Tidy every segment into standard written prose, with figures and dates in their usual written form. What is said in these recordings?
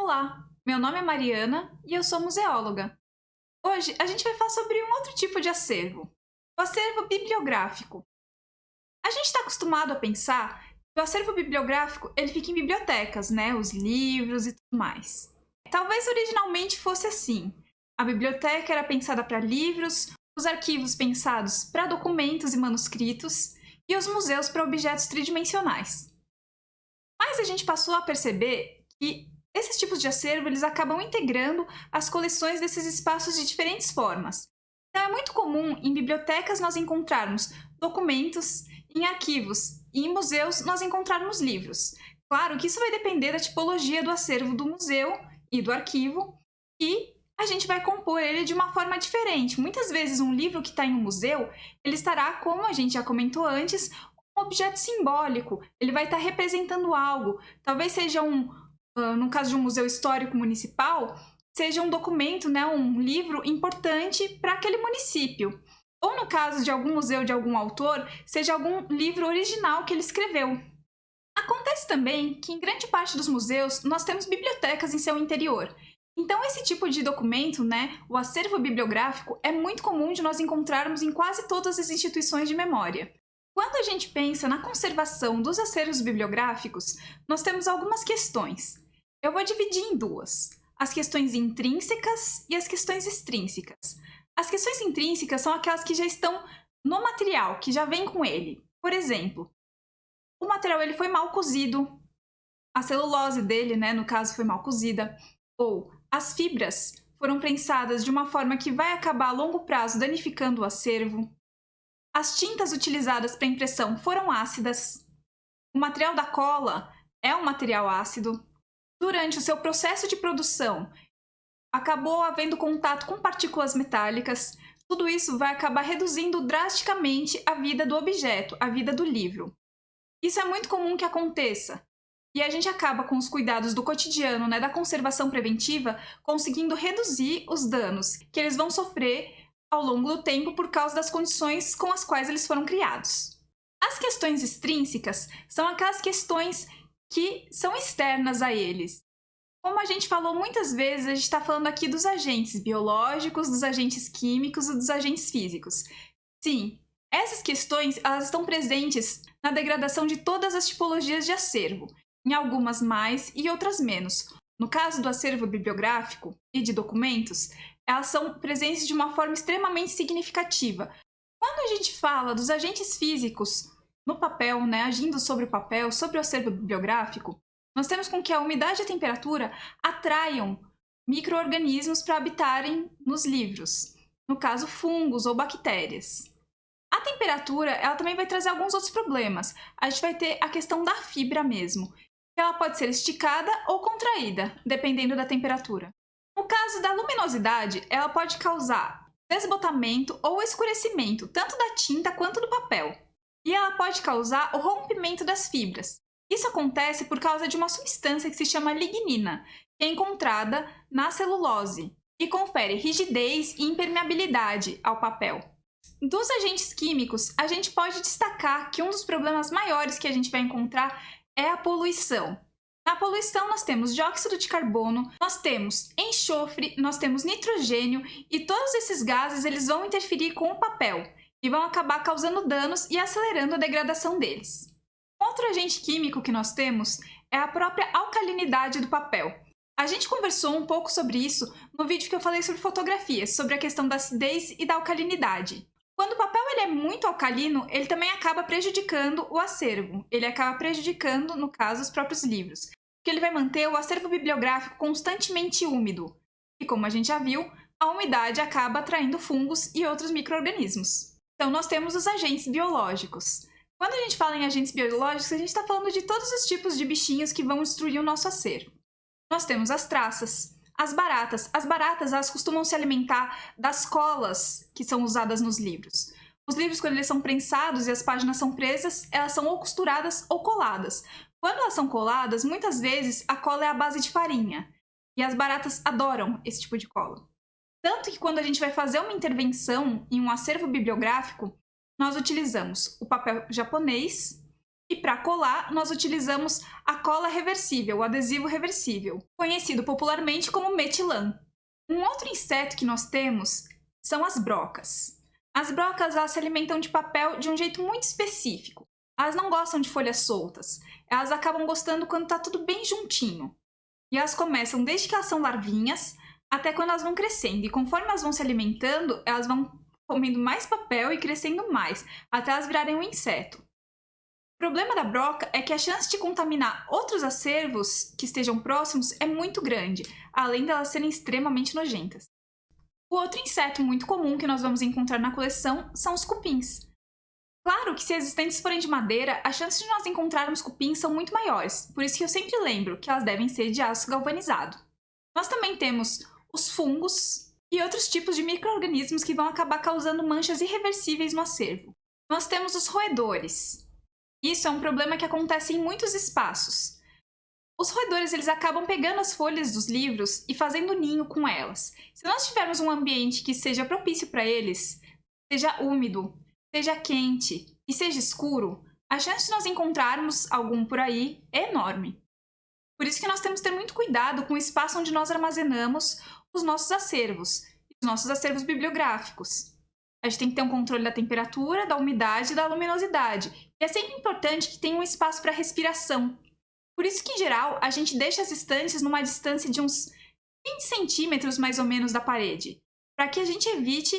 Olá, meu nome é Mariana e eu sou museóloga. Hoje a gente vai falar sobre um outro tipo de acervo, o acervo bibliográfico. A gente está acostumado a pensar que o acervo bibliográfico ele fica em bibliotecas, né? Os livros e tudo mais. Talvez originalmente fosse assim. A biblioteca era pensada para livros, os arquivos pensados para documentos e manuscritos e os museus para objetos tridimensionais. Mas a gente passou a perceber que esses tipos de acervo eles acabam integrando as coleções desses espaços de diferentes formas. Então é muito comum em bibliotecas nós encontrarmos documentos, em arquivos e em museus nós encontrarmos livros. Claro que isso vai depender da tipologia do acervo do museu e do arquivo e a gente vai compor ele de uma forma diferente. Muitas vezes um livro que está em um museu, ele estará, como a gente já comentou antes, um objeto simbólico, ele vai estar representando algo. Talvez seja no caso de um museu histórico municipal, seja um documento, né, um livro importante para aquele município. Ou no caso de algum museu de algum autor, seja algum livro original que ele escreveu. Acontece também que em grande parte dos museus nós temos bibliotecas em seu interior. Então esse tipo de documento, né, o acervo bibliográfico, é muito comum de nós encontrarmos em quase todas as instituições de memória. Quando a gente pensa na conservação dos acervos bibliográficos, nós temos algumas questões. Eu vou dividir em duas: as questões intrínsecas e as questões extrínsecas. As questões intrínsecas são aquelas que já estão no material, que já vem com ele. Por exemplo, o material ele foi mal cozido, a celulose dele, né, no caso, foi mal cozida, ou as fibras foram prensadas de uma forma que vai acabar a longo prazo danificando o acervo. As tintas utilizadas para impressão foram ácidas. O material da cola é um material ácido. Durante o seu processo de produção, acabou havendo contato com partículas metálicas. Tudo isso vai acabar reduzindo drasticamente a vida do objeto, a vida do livro. Isso é muito comum que aconteça. E a gente acaba com os cuidados do cotidiano, né, da conservação preventiva, conseguindo reduzir os danos que eles vão sofrer ao longo do tempo por causa das condições com as quais eles foram criados. As questões extrínsecas são aquelas questões que são externas a eles. Como a gente falou muitas vezes, a gente está falando aqui dos agentes biológicos, dos agentes químicos e dos agentes físicos. Sim, essas questões elas estão presentes na degradação de todas as tipologias de acervo, em algumas mais e outras menos. No caso do acervo bibliográfico e de documentos, elas são presentes de uma forma extremamente significativa. Quando a gente fala dos agentes físicos no papel, né, agindo sobre o papel, sobre o acervo bibliográfico, nós temos com que a umidade e a temperatura atraiam micro-organismos para habitarem nos livros, no caso fungos ou bactérias. A temperatura ela também vai trazer alguns outros problemas. A gente vai ter a questão da fibra mesmo, que ela pode ser esticada ou contraída, dependendo da temperatura. No caso da luminosidade, ela pode causar desbotamento ou escurecimento, tanto da tinta quanto do papel. E ela pode causar o rompimento das fibras. Isso acontece por causa de uma substância que se chama lignina, que é encontrada na celulose e confere rigidez e impermeabilidade ao papel. Dos agentes químicos, a gente pode destacar que um dos problemas maiores que a gente vai encontrar é a poluição. Na poluição, nós temos dióxido de carbono, nós temos enxofre, nós temos nitrogênio e todos esses gases eles vão interferir com o papel e vão acabar causando danos e acelerando a degradação deles. Outro agente químico que nós temos é a própria alcalinidade do papel. A gente conversou um pouco sobre isso no vídeo que eu falei sobre fotografias, sobre a questão da acidez e da alcalinidade. Quando o papel ele é muito alcalino, ele também acaba prejudicando o acervo. Ele acaba prejudicando, no caso, os próprios livros, porque ele vai manter o acervo bibliográfico constantemente úmido. E como a gente já viu, a umidade acaba atraindo fungos e outros micro-organismos. Então nós temos os agentes biológicos. Quando a gente fala em agentes biológicos, a gente está falando de todos os tipos de bichinhos que vão destruir o nosso acervo. Nós temos as traças, as baratas. As baratas elas costumam se alimentar das colas que são usadas nos livros. Os livros, quando eles são prensados e as páginas são presas, elas são ou costuradas ou coladas. Quando elas são coladas, muitas vezes a cola é à base de farinha. E as baratas adoram esse tipo de cola. Tanto que quando a gente vai fazer uma intervenção em um acervo bibliográfico, nós utilizamos o papel japonês, E para colar, nós utilizamos a cola reversível, o adesivo reversível, conhecido popularmente como metilã. Um outro inseto que nós temos são as brocas. As brocas elas se alimentam de papel de um jeito muito específico. Elas não gostam de folhas soltas. Elas acabam gostando quando está tudo bem juntinho. E elas começam desde que elas são larvinhas até quando elas vão crescendo. E conforme elas vão se alimentando, elas vão comendo mais papel e crescendo mais, até elas virarem um inseto. O problema da broca é que a chance de contaminar outros acervos que estejam próximos é muito grande, além de elas serem extremamente nojentas. O outro inseto muito comum que nós vamos encontrar na coleção são os cupins. Claro que se as estantes forem de madeira, as chances de nós encontrarmos cupins são muito maiores, por isso que eu sempre lembro que elas devem ser de aço galvanizado. Nós também temos os fungos e outros tipos de micro-organismos que vão acabar causando manchas irreversíveis no acervo. Nós temos os roedores. Isso é um problema que acontece em muitos espaços. Os roedores eles acabam pegando as folhas dos livros e fazendo ninho com elas. Se nós tivermos um ambiente que seja propício para eles, seja úmido, seja quente e seja escuro, a chance de nós encontrarmos algum por aí é enorme. Por isso que nós temos que ter muito cuidado com o espaço onde nós armazenamos os nossos acervos bibliográficos. A gente tem que ter um controle da temperatura, da umidade e da luminosidade. E é sempre importante que tenha um espaço para respiração. Por isso que, em geral, a gente deixa as estantes numa distância de uns 20 centímetros mais ou menos da parede, para que a gente evite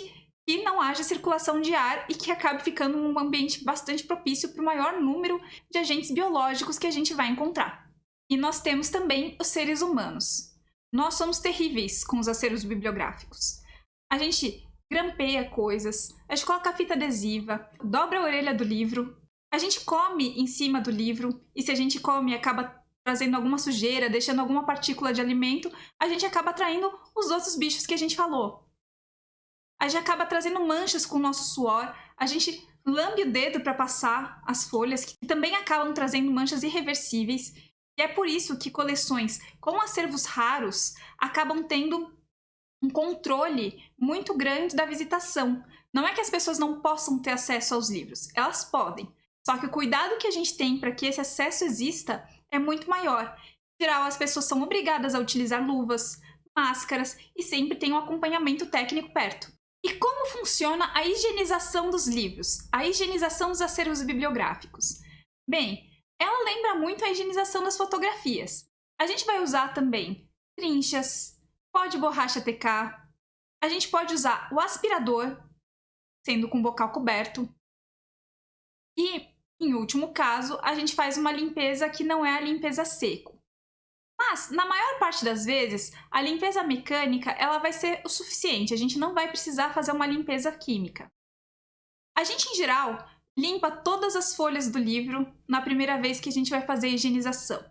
que não haja circulação de ar e que acabe ficando um ambiente bastante propício para o maior número de agentes biológicos que a gente vai encontrar. E nós temos também os seres humanos. Nós somos terríveis com os acervos bibliográficos. A gente grampeia coisas, a gente coloca fita adesiva, dobra a orelha do livro, a gente come em cima do livro, e se a gente come e acaba trazendo alguma sujeira, deixando alguma partícula de alimento, a gente acaba atraindo os outros bichos que a gente falou. A gente acaba trazendo manchas com o nosso suor, a gente lambe o dedo para passar as folhas, que também acabam trazendo manchas irreversíveis, e é por isso que coleções com acervos raros acabam tendo um controle muito grande da visitação. Não é que as pessoas não possam ter acesso aos livros, elas podem. Só que o cuidado que a gente tem para que esse acesso exista é muito maior. Em geral, as pessoas são obrigadas a utilizar luvas, máscaras e sempre tem um acompanhamento técnico perto. E como funciona a higienização dos livros? A higienização dos acervos bibliográficos? Bem, ela lembra muito a higienização das fotografias. A gente vai usar também trinchas, pó de borracha TK, a gente pode usar o aspirador, sendo com o bocal coberto, e, em último caso, a gente faz uma limpeza que não é a limpeza seco. Mas, na maior parte das vezes, a limpeza mecânica ela vai ser o suficiente, a gente não vai precisar fazer uma limpeza química. A gente, em geral, limpa todas as folhas do livro na primeira vez que a gente vai fazer a higienização.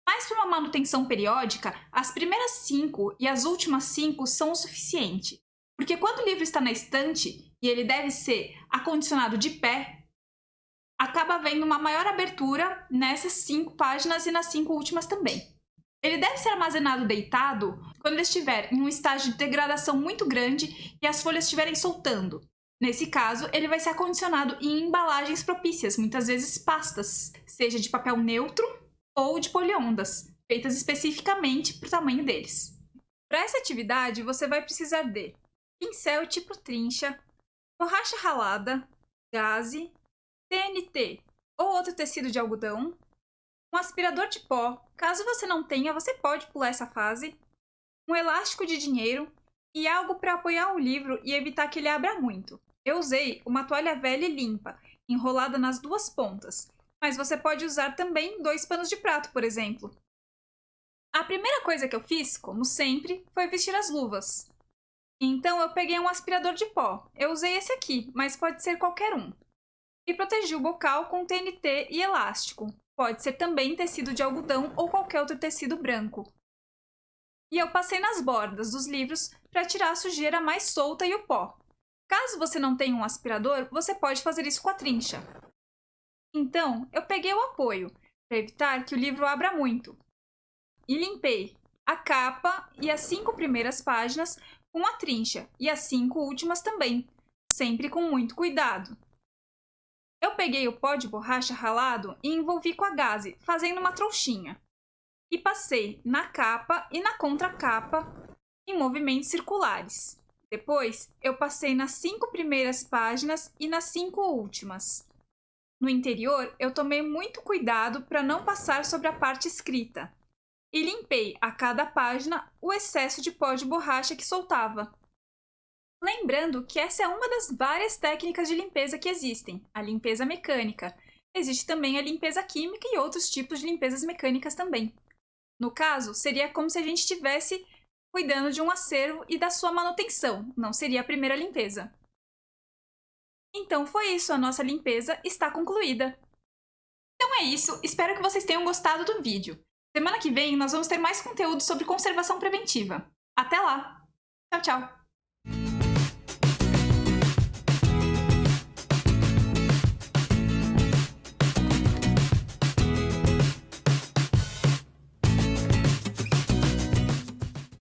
Mas para uma manutenção periódica, as primeiras 5 e as últimas 5 são o suficiente. Porque quando o livro está na estante e ele deve ser acondicionado de pé, acaba havendo uma maior abertura nessas 5 páginas e nas 5 últimas também. Ele deve ser armazenado deitado quando ele estiver em um estágio de degradação muito grande e as folhas estiverem soltando. Nesse caso, ele vai ser acondicionado em embalagens propícias, muitas vezes pastas, seja de papel neutro ou de poliondas, feitas especificamente para o tamanho deles. Para essa atividade, você vai precisar de pincel tipo trincha, borracha ralada, gaze, TNT ou outro tecido de algodão, um aspirador de pó, caso você não tenha, você pode pular essa fase, um elástico de dinheiro e algo para apoiar o livro e evitar que ele abra muito. Eu usei uma toalha velha e limpa, enrolada nas 2 pontas, mas você pode usar também 2 panos de prato, por exemplo. A primeira coisa que eu fiz, como sempre, foi vestir as luvas. Então eu peguei um aspirador de pó. Eu usei esse aqui, mas pode ser qualquer um. E protegi o bocal com TNT e elástico. Pode ser também tecido de algodão ou qualquer outro tecido branco. E eu passei nas bordas dos livros para tirar a sujeira mais solta e o pó. Caso você não tenha um aspirador, você pode fazer isso com a trincha. Então, eu peguei o apoio, para evitar que o livro abra muito. E limpei a capa e as 5 primeiras páginas com a trincha e as 5 últimas também, sempre com muito cuidado. Eu peguei o pó de borracha ralado e envolvi com a gaze, fazendo uma trouxinha. E passei na capa e na contracapa em movimentos circulares. Depois, eu passei nas 5 primeiras páginas e nas 5 últimas. No interior, eu tomei muito cuidado para não passar sobre a parte escrita. E limpei a cada página o excesso de pó de borracha que soltava. Lembrando que essa é uma das várias técnicas de limpeza que existem, a limpeza mecânica. Existe também a limpeza química e outros tipos de limpezas mecânicas também. No caso, seria como se a gente estivesse cuidando de um acervo e da sua manutenção, não seria a primeira limpeza. Então foi isso, a nossa limpeza está concluída. Então é isso, espero que vocês tenham gostado do vídeo. Semana que vem nós vamos ter mais conteúdo sobre conservação preventiva. Até lá! Tchau, tchau!